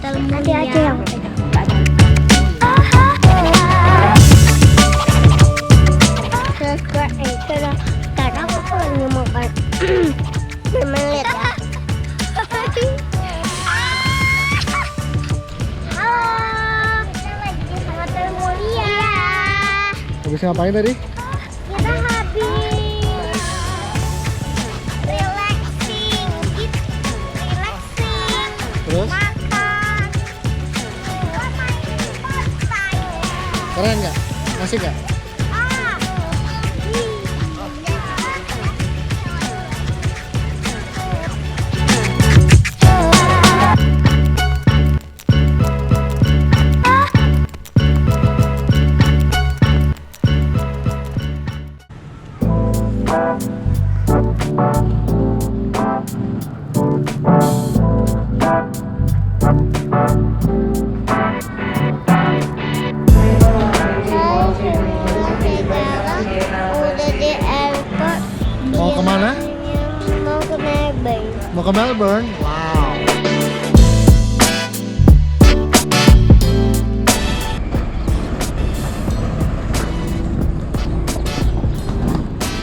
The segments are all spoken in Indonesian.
Nanti aja yang sekarang aku lagi makan bermelit ya. Halo, kita lagi sama Termulia. Habis ngapain tadi? Kita habis relaxing gitu, relaxing. Terus? Makan. Kita main pantai. Keren nggak? Asik nggak? Mau kemana? Mau ke Melbourne. Mau ke Melbourne? Wow.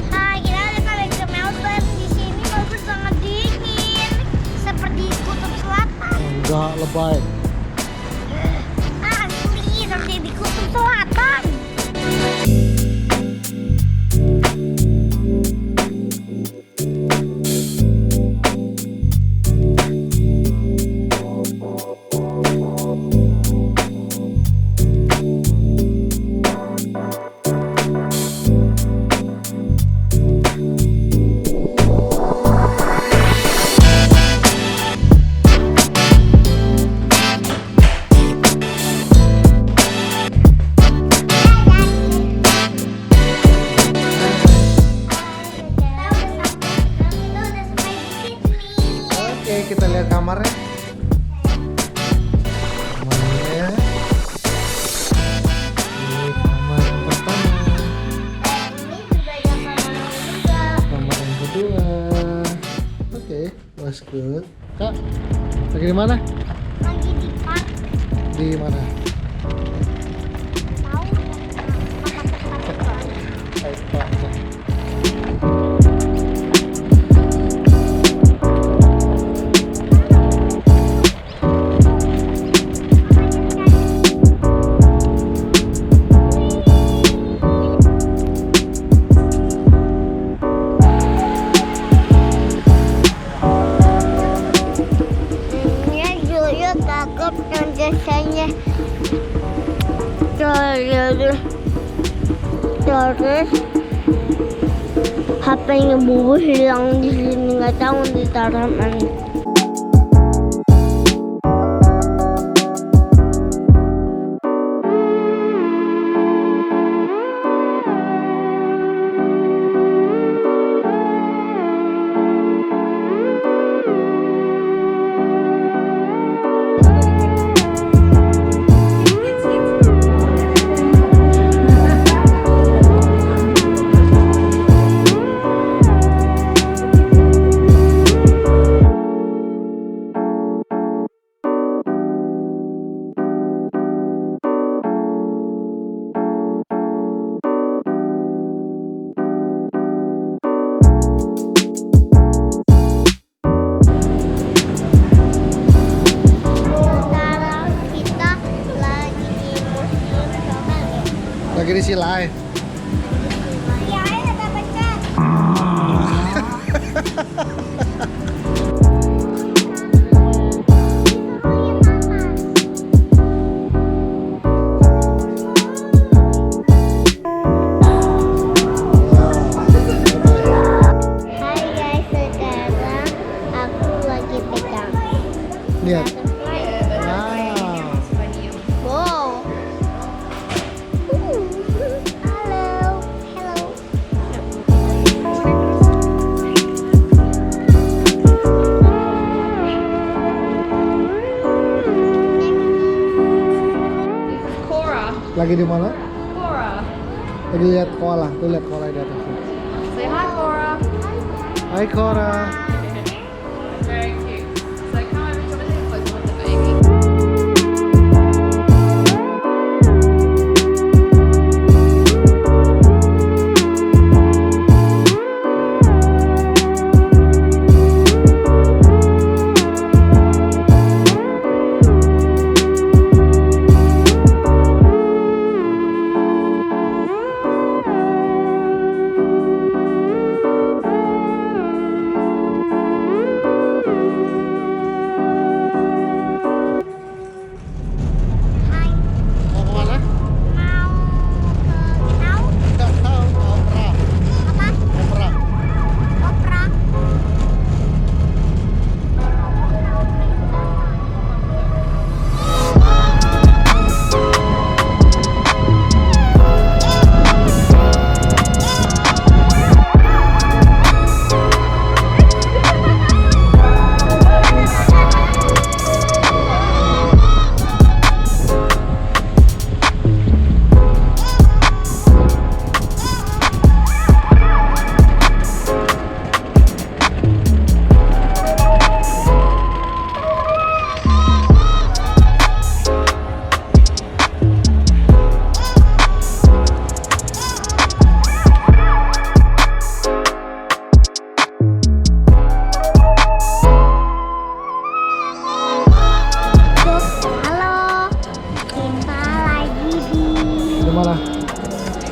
Hai, kita udah balik ke Melbourne. Di sini Melbourne sangat dingin, seperti kutub selatan. Enggak, lebay. Asli, seperti di kutub selatan. Oke, kita lihat kamarnya. Kamarnya. Ini kamar yang pertama. Kamar yang kedua. Oke, was good. Kak, lagi di mana? Lagi di park. Di mana? Tahu? Takut yang biasanya terus HP-nya bubu hilang di sini, nggak tahu ditaruh mana. Lagi di Silai. Iya, ada pecah. Hai guys, sekarang aku lagi pegang. Lihat. Wow. Halo. Hello. Lagi di mana? Cora. Lagi lihat koala. Tuh lihat koala di atas. Say hi, Cora. Hai Cora. Very cute. So come over to the close with the baby.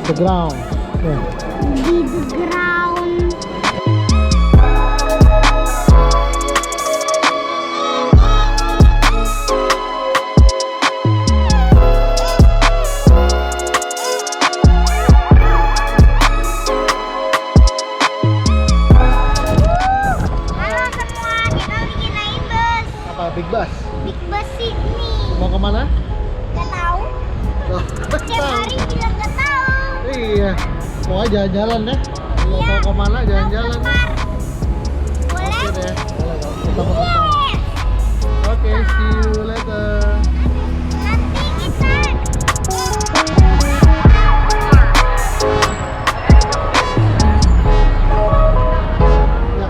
The ground. Yeah. Di the ground. Halo semua, kita lagi naik bus. Apa big bus? Big bus Sydney. Mau kemana? Gak tahu. Oh, Tiap hari bilang gak tahu. iya. Mau aja jalan-jalan ya. Mau Iya. tahu kemana Mau jalan-jalan. ke park. Boleh? Oke deh. Boleh dong. Kita mau ke park. Yes. Oke, see you later. Nanti kita Ya. Ya.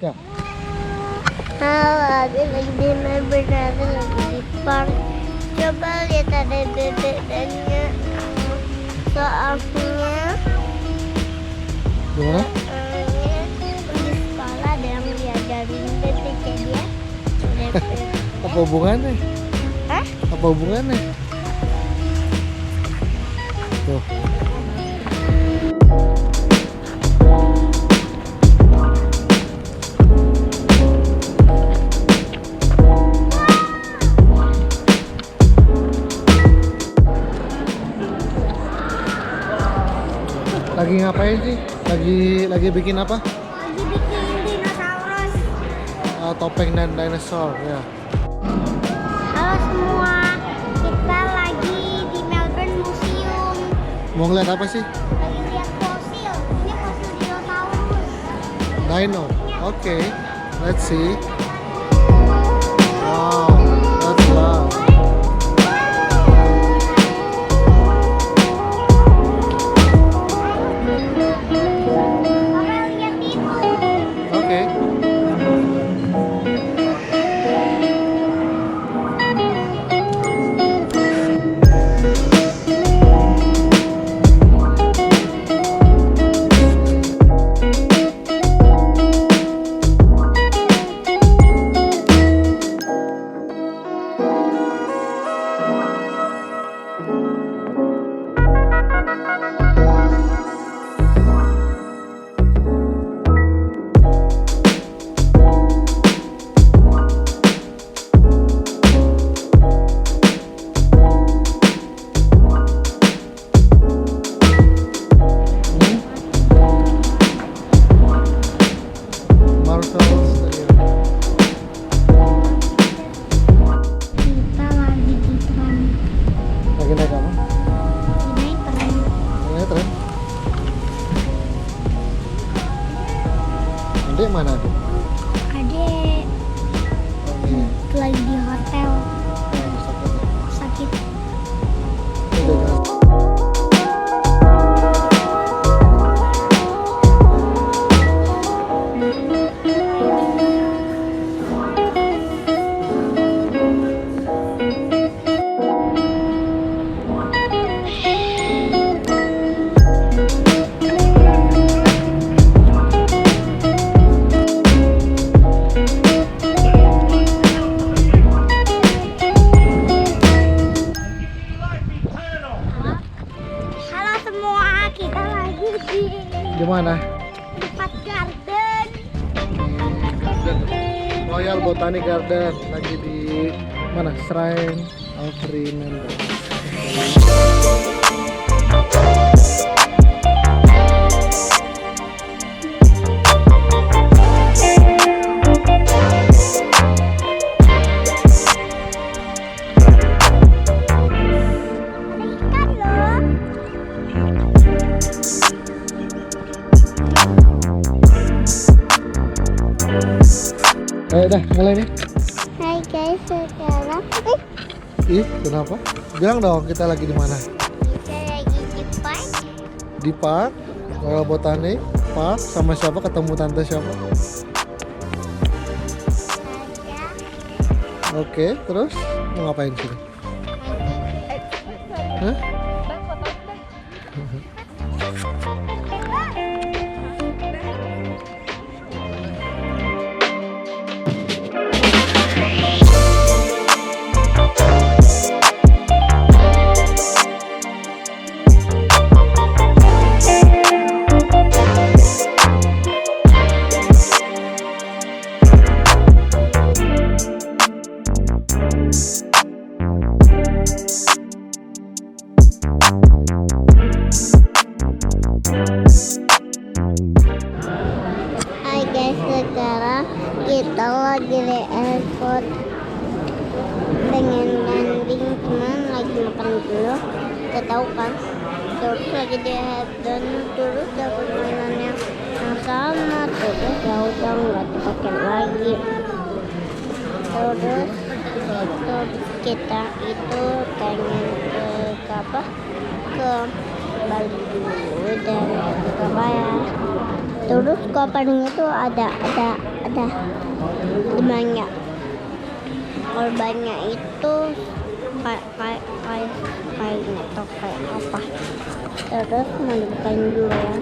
Ya. halo, ada lagi di Melbourne, ada lagi di park. Coba lihat ada dedeknya. Soalnya Gimana? di sekolah ada yang diajarin dedeknya dia. Apa hubungannya? Hah? Apa hubungannya? Tuh. Lagi ngapain sih? Lagi bikin apa? Lagi bikin dinosaurus. Topeng dan dinosaur ya. Halo semua, kita lagi di Melbourne Museum. Mau ngeliat apa sih? Lagi lihat fosil. Ini fosil dinosaurus. Dino. Oke. Let's see. Wow, that's loud. Papa lihat itu. Oke. Kita lagi di tram. Lagi naik apa? Ini tram. Naik tren. Adek mana adek? Adek Oh, ini. lagi di hotel. Sakit. Sakit. Udah jalan. Halo semua, kita lagi di Gimana? tempat garden. Royal Botanic Garden lagi di mana? Shrine of Remembrance. Ada ikan loh. Udah, mulai nih. Hai guys, sekarang Ih, kenapa? Bilang dong kita lagi di mana? kita lagi di park. Di park, botanik, park sama siapa? Ketemu tante siapa? Ada Oke, terus mau ngapain sini? Hah? Hai guys, sekarang kita lagi di airport. Pengen landing, cuman lagi makan dulu. Gak tahu kan. Terus lagi di dan terus dapat mainan yang sama. Terus ya udah nggak dipakai lagi. Terus kita itu pengen ke apa? Ke Bali dulu dan ke Baya. Terus kopernya itu ada banyak. Korbannya itu kayak atau kayak apa. Terus mau dibukain dulu ya.